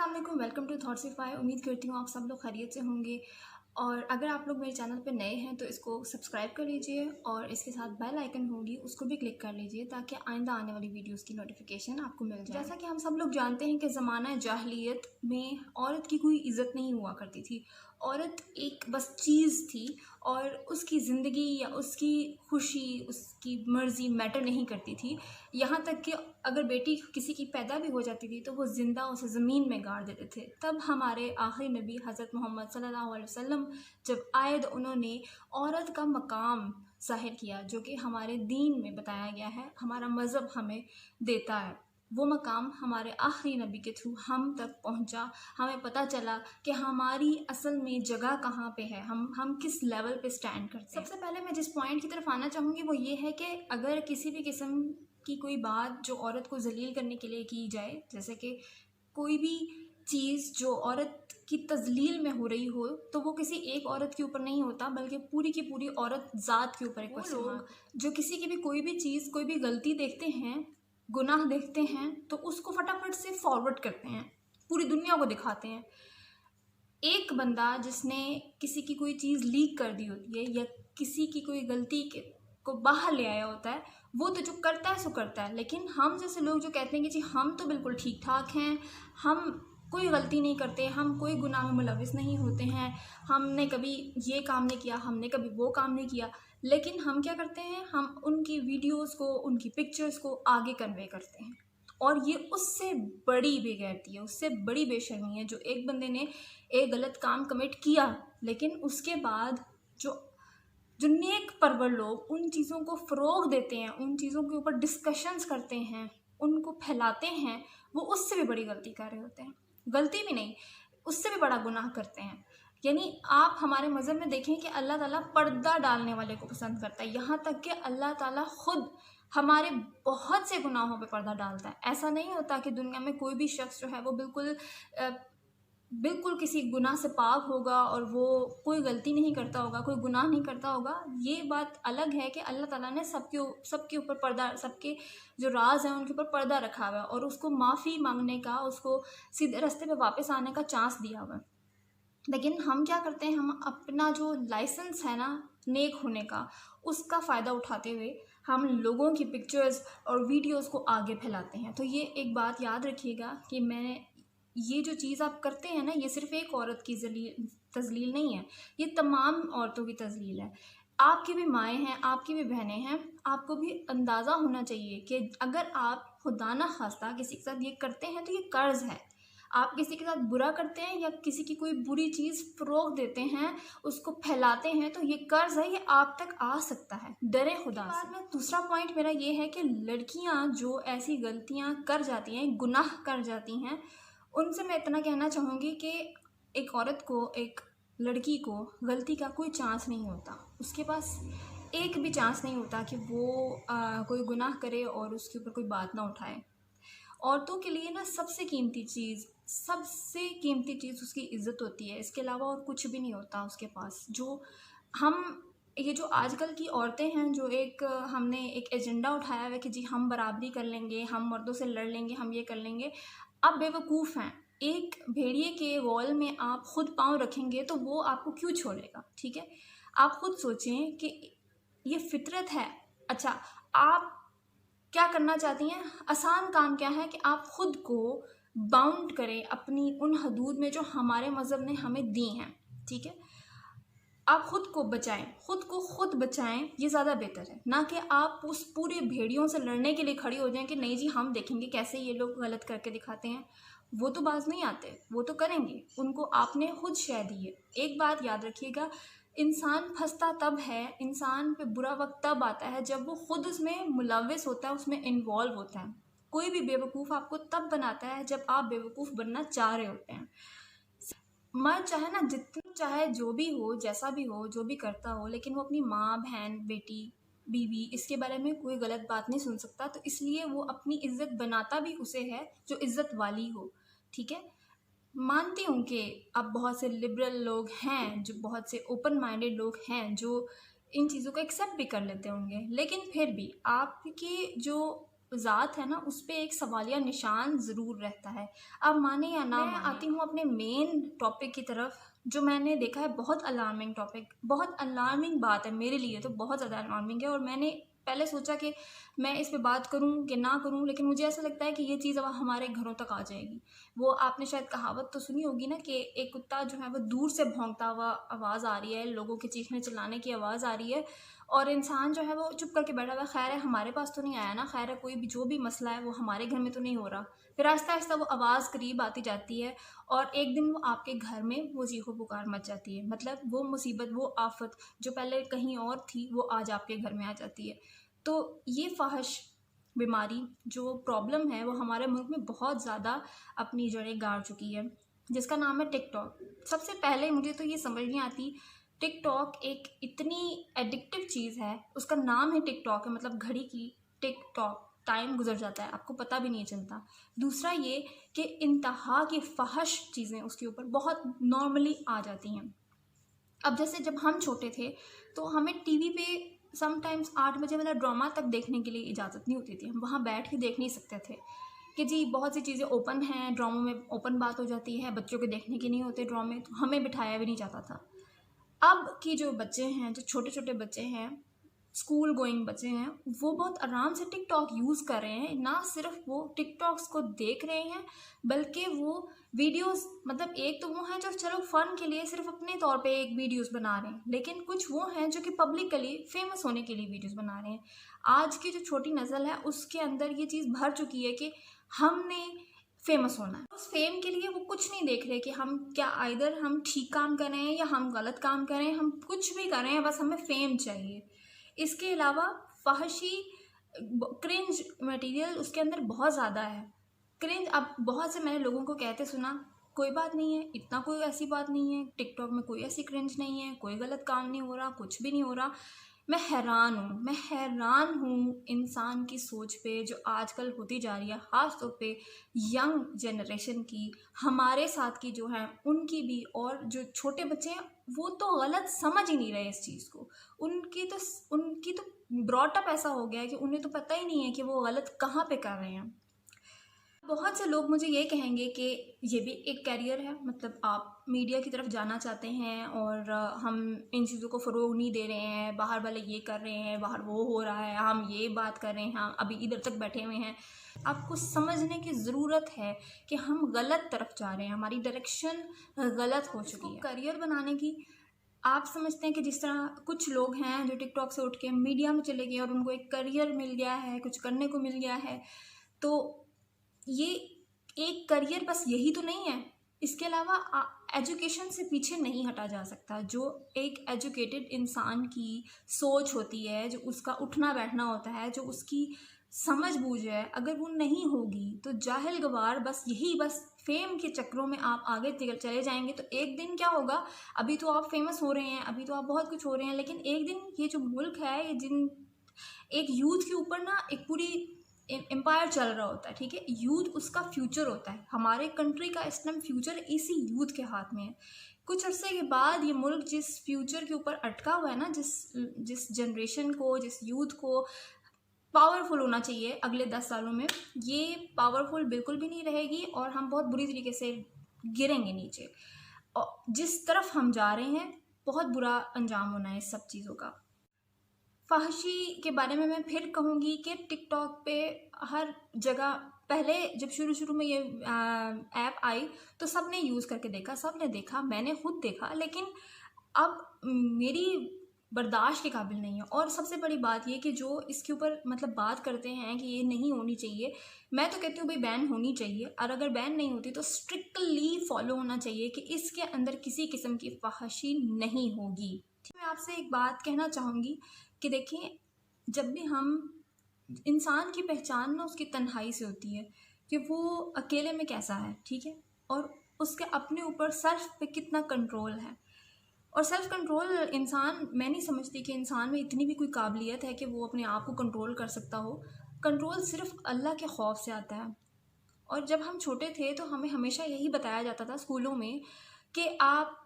अस्सलाम वालेकुम, welcome to थॉट्सify। उम्मीद करती हूँ आप सब लोग खैरियत से होंगे। और अगर आप लोग मेरे चैनल पे नए हैं तो इसको सब्सक्राइब कर लीजिए और इसके साथ बेल आइकन होगी उसको भी क्लिक कर लीजिए ताकि आइंदा आने वाली वीडियोस की नोटिफिकेशन आपको मिल जाए। जैसा कि हम सब लोग जानते हैं कि ज़माना जाहिलियत में औरत की कोई इज़्ज़त नहीं हुआ करती थी। औरत एक बस चीज़ थी और उसकी ज़िंदगी या उसकी खुशी, उसकी मर्ज़ी मैटर नहीं करती थी। यहाँ तक कि अगर बेटी किसी की पैदा भी हो जाती थी तो वो ज़िंदा उसे ज़मीन में गाड़ देते थे। तब हमारे आखिरी नबी हज़रत मोहम्मद सल्लल्लाहु अलैहि वसल्लम जब आए तो उन्होंने औरत का मकाम ज़ाहिर किया जो कि हमारे दीन में बताया गया है, हमारा मज़हब हमें देता है। वो मकाम हमारे आखिरी नबी के थ्रू हम तक पहुंचा। हमें पता चला कि हमारी असल में जगह कहाँ पे है, हम किस लेवल पे स्टैंड करते हैं। सबसे पहले मैं जिस पॉइंट की तरफ आना चाहूँगी वो ये है कि अगर किसी भी किस्म की कोई बात जो औरत को जलील करने के लिए की जाए, जैसे कि कोई भी चीज़ जो औरत की तजलील में हो रही हो, तो वो किसी एक औरत के ऊपर नहीं होता बल्कि पूरी की पूरी औरत ज़ात के ऊपर। वो लोग जो किसी की भी कोई भी चीज़, कोई भी गलती देखते हैं, गुनाह देखते हैं, तो उसको फटाफट से फॉरवर्ड करते हैं, पूरी दुनिया को दिखाते हैं। एक बंदा जिसने किसी की कोई चीज़ लीक कर दी होती है या किसी की कोई गलती को बाहर ले आया होता है, वो तो जो करता है सो करता है। लेकिन हम जैसे लोग जो कहते हैं कि जी हम तो बिल्कुल ठीक ठाक हैं, हम कोई गलती नहीं करते, हम कोई गुनाह में मुलविस नहीं होते हैं, हमने कभी ये काम नहीं किया, हमने कभी वो काम नहीं किया, लेकिन हम क्या करते हैं, हम उनकी वीडियोस को, उनकी पिक्चर्स को आगे कन्वे करते हैं। और ये उससे बड़ी बेगैरती है, उससे बड़ी बेशर्मी है जो एक बंदे ने एक गलत काम कमिट किया लेकिन उसके बाद जो नेक परवर लोग उन चीज़ों को फ़रोग देते हैं, उन चीज़ों के ऊपर डिस्कशंस करते हैं, उनको फैलाते हैं, वो उससे भी बड़ी गलती कर रहे होते हैं। गलती भी नहीं, उससे भी बड़ा गुनाह करते हैं। यानी आप हमारे मज़हब में देखें कि अल्लाह ताला पर्दा डालने वाले को पसंद करता है। यहाँ तक कि अल्लाह ताला खुद हमारे बहुत से गुनाहों पे पर्दा डालता है। ऐसा नहीं होता कि दुनिया में कोई भी शख्स जो है वो बिल्कुल किसी गुनाह से पाक होगा और वो कोई गलती नहीं करता होगा, कोई गुनाह नहीं करता होगा। ये बात अलग है कि अल्लाह ताला ने सबके ऊपर पर्दा, सबके जो राज हैं उनके ऊपर पर्दा रखा हुआ है और उसको माफ़ी मांगने का, उसको सीधे रास्ते पे वापस आने का चांस दिया हुआ है। लेकिन हम क्या करते हैं, हम अपना जो लाइसेंस है ना नेक होने का, उसका फ़ायदा उठाते हुए हम लोगों की पिक्चर्स और वीडियोस को आगे फैलाते हैं। तो ये एक बात याद रखिएगा कि ये जो चीज़ आप करते हैं ना, ये सिर्फ एक औरत की तजलील नहीं है, ये तमाम औरतों की तजलील है। आपकी भी माएँ हैं, आपकी भी बहनें हैं, आपको भी अंदाज़ा होना चाहिए कि अगर आप खुदा न खास्ता किसी के साथ ये करते हैं तो ये कर्ज़ है। आप किसी के साथ बुरा करते हैं या किसी की कोई बुरी चीज़ फ़रोग देते हैं, उसको फैलाते हैं, तो ये कर्ज़ है, ये आप तक आ सकता है। डरें खुदा से। में दूसरा पॉइंट मेरा ये है कि लड़कियां जो ऐसी गलतियां कर जाती हैं, गुनाह कर जाती हैं, उनसे मैं इतना कहना चाहूँगी कि एक औरत को, एक लड़की को गलती का कोई चांस नहीं होता। उसके पास एक भी चांस नहीं होता कि वो कोई गुनाह करे और उसके ऊपर कोई बात ना उठाए। औरतों के लिए ना सबसे कीमती चीज़ उसकी इज़्ज़त होती है। इसके अलावा और कुछ भी नहीं होता उसके पास। ये जो आजकल की औरतें हैं, जो हमने एक एजेंडा उठाया हुआ है कि जी हम बराबरी कर लेंगे, हम मर्दों से लड़ लेंगे, हम ये कर लेंगे, आप बेवकूफ़ हैं। एक भेड़िए के गौल में आप खुद पाँव रखेंगे तो वो आपको क्यों छोड़ेगा? ठीक है, आप खुद सोचें कि ये फितरत है। अच्छा, आप क्या करना चाहती हैं? आसान काम क्या है कि आप खुद को बाउंड करें अपनी उन हदूद में जो हमारे मज़हब ने हमें दी हैं। ठीक है, आप खुद को बचाएं, खुद को खुद बचाएं, ये ज़्यादा बेहतर है, ना कि आप उस पूरे भेड़ियों से लड़ने के लिए खड़ी हो जाएं कि नहीं जी हम देखेंगे कैसे ये लोग गलत करके दिखाते हैं। वो तो बाज नहीं आते, वो तो करेंगे, उनको आपने खुद शह दी है। एक बात याद रखिएगा, इंसान फंसता तब है, इंसान पे बुरा वक्त तब आता है जब वो खुद उसमें मुलविस होता है, उसमें इन्वॉल्व होता है। कोई भी बेवकूफ़ आपको तब बनाता है जब आप बेवकूफ़ बनना चाह रहे होते हैं। मर्द चाहे ना जितना चाहे, जो भी हो, जैसा भी हो, जो भी करता हो, लेकिन वो अपनी माँ, बहन, बेटी, बीवी, इसके बारे में कोई गलत बात नहीं सुन सकता। तो इसलिए वो अपनी इज्जत बनाता भी उसे है जो इज्जत वाली हो। ठीक है, मानती हूँ कि अब बहुत से लिबरल लोग हैं, जो बहुत से ओपन माइंडेड लोग हैं जो इन चीज़ों को एक्सेप्ट भी कर लेते होंगे, लेकिन फिर भी आपकी जो ज़ात है ना, उस पे एक सवालिया निशान ज़रूर रहता है। आप माने या ना माने। आती हूँ अपने मेन टॉपिक की तरफ, जो मैंने देखा है बहुत अलार्मिंग टॉपिक, बहुत अलार्मिंग बात है मेरे लिए तो, बहुत ज़्यादा अलार्मिंग है। और मैंने पहले सोचा कि मैं इस पे बात करूं कि ना करूं, लेकिन मुझे ऐसा लगता है कि ये चीज़ अब हमारे घरों तक आ जाएगी। वो आपने शायद कहावत तो सुनी होगी ना कि एक कुत्ता जो है वो दूर से भौंकता हुआ आवाज़ आ रही है, लोगों के चीखने चिल्लाने की आवाज़ आ रही है, और इंसान जो है वो चुप करके बैठा हुआ है। खैर है हमारे पास तो नहीं आया ना, खैर है कोई भी जो भी मसला है वो हमारे घर में तो नहीं हो रहा। फिर आहिस्ता आहिस्ता वो आवाज़ करीब आती जाती है, और एक दिन वो आपके घर में वो चीखो पुकार मच जाती है। मतलब वो मुसीबत, वो आफत जो पहले कहीं और थी, वो आज आपके घर में आ जाती है। तो ये फाहिश बीमारी जो प्रॉब्लम है वो हमारे मुल्क में बहुत ज़्यादा अपनी जड़ें गाड़ चुकी है, जिसका नाम है टिकटॉक। सबसे पहले मुझे तो ये समझ नहीं आती, टिकटॉक एक इतनी एडिक्टिव चीज़ है, उसका नाम है टिकटॉक है, मतलब घड़ी की टिकटॉक, टाइम गुजर जाता है, आपको पता भी नहीं चलता। दूसरा ये कि इंतहा की फाहिश चीज़ें उसके ऊपर बहुत नॉर्मली आ जाती हैं। अब जैसे जब हम छोटे थे तो हमें टीवी पे समटाइम्स 8 बजे वाला ड्रामा तक देखने के लिए इजाज़त नहीं होती थी, हम वहाँ बैठ के देख नहीं सकते थे कि जी बहुत सी चीज़ें ओपन हैं, ड्रामों में ओपन बात हो जाती है, बच्चों के देखने के नहीं होते ड्रामे, तो हमें बिठाया भी नहीं जाता था। अब की जो बच्चे हैं, जो छोटे छोटे बच्चे हैं, स्कूल गोइंग बच्चे हैं, वो बहुत आराम से टिकटॉक यूज़ कर रहे हैं। ना सिर्फ वो टिकटॉक्स को देख रहे हैं, बल्कि वो वीडियोस, मतलब एक तो वो हैं जो चलो फ़न के लिए सिर्फ अपने तौर पे एक वीडियोस बना रहे हैं, लेकिन कुछ वो हैं जो कि पब्लिकली फेमस होने के लिए वीडियोस बना रहे हैं। आज की जो छोटी नस्ल है उसके अंदर ये चीज़ भर चुकी है कि हमने फेमस होना है। उस फेम के लिए वो कुछ नहीं देख रहे कि हम क्या, आइदर हम ठीक काम कर रहे हैं या हम गलत काम कर रहे हैं, हम कुछ भी कर रहे हैं, बस हमें फेम चाहिए। इसके अलावा फहशी क्रिंज मटेरियल उसके अंदर बहुत ज़्यादा है। क्रिंज, अब बहुत से मैंने लोगों को कहते सुना, कोई बात नहीं है, इतना कोई ऐसी बात नहीं है, टिकटॉक में कोई ऐसी क्रिंज नहीं है, कोई गलत काम नहीं हो रहा, कुछ भी नहीं हो रहा। मैं हैरान हूँ इंसान की सोच पे जो आजकल होती जा रही है, ख़ास तौर पे यंग जनरेशन की, हमारे साथ की जो है उनकी भी, और जो छोटे बच्चे हैं वो तो गलत समझ ही नहीं रहे इस चीज़ को। उनकी तो ब्रॉटअप ऐसा हो गया है कि उन्हें तो पता ही नहीं है कि वो गलत कहाँ पे कर रहे हैं। बहुत से लोग मुझे ये कहेंगे कि ये भी एक कैरियर है, मतलब आप मीडिया की तरफ जाना चाहते हैं और हम इन चीज़ों को फ़रोग नहीं दे रहे हैं, बाहर वाले ये कर रहे हैं, बाहर वो हो रहा है, हम ये बात कर रहे हैं, हम अभी इधर तक बैठे हुए हैं। आपको समझने की ज़रूरत है कि हम गलत तरफ जा रहे हैं, हमारी डायरेक्शन गलत हो चुकी है। करियर बनाने की आप समझते हैं कि जिस तरह कुछ लोग हैं जो टिकटॉक से उठ के मीडिया में चले गए और उनको एक करियर मिल गया है, कुछ करने को मिल गया है, तो ये एक करियर बस यही तो नहीं है, इसके अलावा एजुकेशन से पीछे नहीं हटा जा सकता। जो एक एजुकेटेड इंसान की सोच होती है, जो उसका उठना बैठना होता है, जो उसकी समझ बूझ है, अगर वो नहीं होगी तो जाहिल गवार बस यही, बस फेम के चक्रों में आप आगे चले जाएंगे। तो एक दिन क्या होगा, अभी तो आप फेमस हो रहे हैं, अभी तो आप बहुत कुछ हो रहे हैं, लेकिन एक दिन ये जो मुल्क है, ये जिन एक यूथ के ऊपर ना एक पूरी एम्पायर चल रहा होता है, ठीक है, यूथ उसका फ्यूचर होता है, हमारे कंट्री का इस टाइम फ्यूचर इसी यूथ के हाथ में है। कुछ अरसे के बाद ये मुल्क जिस फ्यूचर के ऊपर अटका हुआ है ना, जिस जनरेशन को, जिस यूथ को पावरफुल होना चाहिए अगले 10 सालों में, ये पावरफुल बिल्कुल भी नहीं रहेगी और हम बहुत बुरी तरीके से गिरेंगे नीचे। और जिस तरफ हम जा रहे हैं बहुत बुरा अंजाम होना है इस सब चीज़ों का। फ़ाहिशी के बारे में मैं फिर कहूँगी कि टिकटॉक पे हर जगह, पहले जब शुरू में ये ऐप आई तो सब ने यूज़ करके देखा, सब ने देखा, मैंने खुद देखा, लेकिन अब मेरी बर्दाश्त के काबिल नहीं है। और सबसे बड़ी बात ये कि जो इसके ऊपर मतलब बात करते हैं कि ये नहीं होनी चाहिए, मैं तो कहती हूँ भाई बैन होनी चाहिए, और अगर बैन नहीं होती तो स्ट्रिक्टली फॉलो होना चाहिए कि इसके अंदर किसी किस्म की फ़ाहिशी नहीं होगी। मैं आपसे एक बात कहना चाहूँगी कि देखिए, जब भी हम, इंसान की पहचान ना उसकी तन्हाई से होती है कि वो अकेले में कैसा है, ठीक है, और उसके अपने ऊपर सेल्फ पे कितना कंट्रोल है। और सेल्फ कंट्रोल इंसान, मैं नहीं समझती कि इंसान में इतनी भी कोई काबिलियत है कि वो अपने आप को कंट्रोल कर सकता हो। कंट्रोल सिर्फ अल्लाह के खौफ से आता है। और जब हम छोटे थे तो हमें हमेशा यही बताया जाता था स्कूलों में कि आप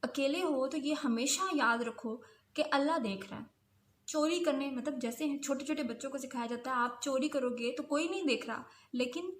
अकेले हो तो ये हमेशा याद रखो कि अल्लाह देख रहा है। चोरी करने, मतलब जैसे छोटे छोटे बच्चों को सिखाया जाता है आप चोरी करोगे तो कोई नहीं देख रहा, लेकिन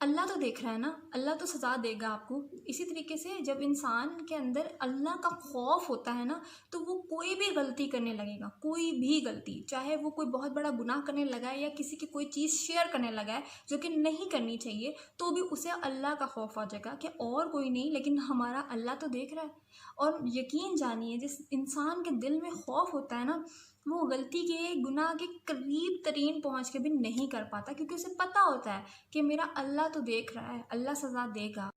अल्लाह तो देख रहा है ना, अल्लाह तो सज़ा देगा आपको। इसी तरीके से जब इंसान के अंदर अल्लाह का खौफ होता है ना, तो वो कोई भी गलती करने लगेगा, कोई भी गलती, चाहे वो कोई बहुत बड़ा गुनाह करने लगा है या किसी की कोई चीज़ शेयर करने लगा है जो कि नहीं करनी चाहिए, तो भी उसे अल्लाह का खौफ आ जाएगा कि और कोई नहीं लेकिन हमारा अल्लाह तो देख रहा है। और यकीन जानिए, जिस इंसान के दिल में खौफ होता है ना, वो गलती के गुनाह के करीब तरीन पहुँच के भी नहीं कर पाता, क्योंकि उसे पता होता है कि मेरा अल्लाह तो देख रहा है, अल्लाह सज़ा देगा।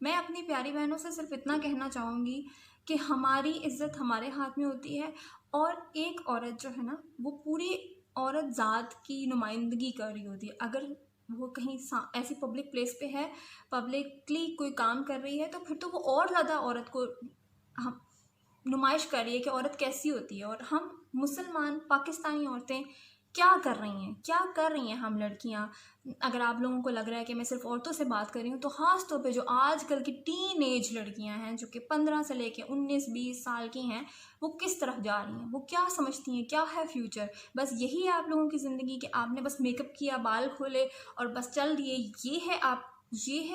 मैं अपनी प्यारी बहनों से सिर्फ इतना कहना चाहूँगी कि हमारी इज़्ज़त हमारे हाथ में होती है, और एक औरत जो है ना, वो पूरी औरत ज़ात की नुमाइंदगी कर रही होती है। अगर वो कहीं ऐसी पब्लिक प्लेस पे है, पब्लिकली कोई काम कर रही है, तो फिर तो वो और ज़्यादा औरत को हम नुमाइश कर रही है कि औरत कैसी होती है। और हम मुसलमान पाकिस्तानी औरतें क्या कर रही हैं, क्या कर रही हैं हम लड़कियां? अगर आप लोगों को लग रहा है कि मैं सिर्फ औरतों से बात कर रही हूँ, तो ख़ास तौर पे जो आजकल की टीन एज लड़कियां हैं, जो कि 15 से लेके 19-20 साल की हैं, वो किस तरफ जा रही हैं, वो क्या समझती हैं, क्या है फ्यूचर? बस यही है आप लोगों की ज़िंदगी कि आपने बस मेकअप किया, बाल खोले और बस चल दिए। ये है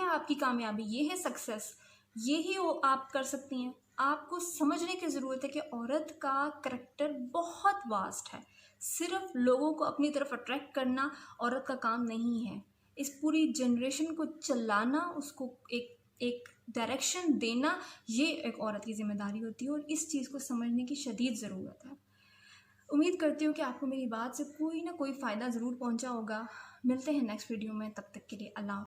आपकी कामयाबी, ये है सक्सेस, यही वो आप कर सकती हैं। आपको समझने की ज़रूरत है कि औरत का करैक्टर बहुत वास्ट है। सिर्फ लोगों को अपनी तरफ अट्रैक्ट करना औरत का काम नहीं है। इस पूरी जनरेशन को चलाना, उसको एक एक डायरेक्शन देना, ये एक औरत की ज़िम्मेदारी होती है, और इस चीज़ को समझने की शदीद ज़रूरत है। उम्मीद करती हूँ कि आपको मेरी बात से कोई ना कोई फ़ायदा ज़रूर पहुँचा होगा। मिलते हैं नेक्स्ट वीडियो में, तब तक के लिए अल्लाह।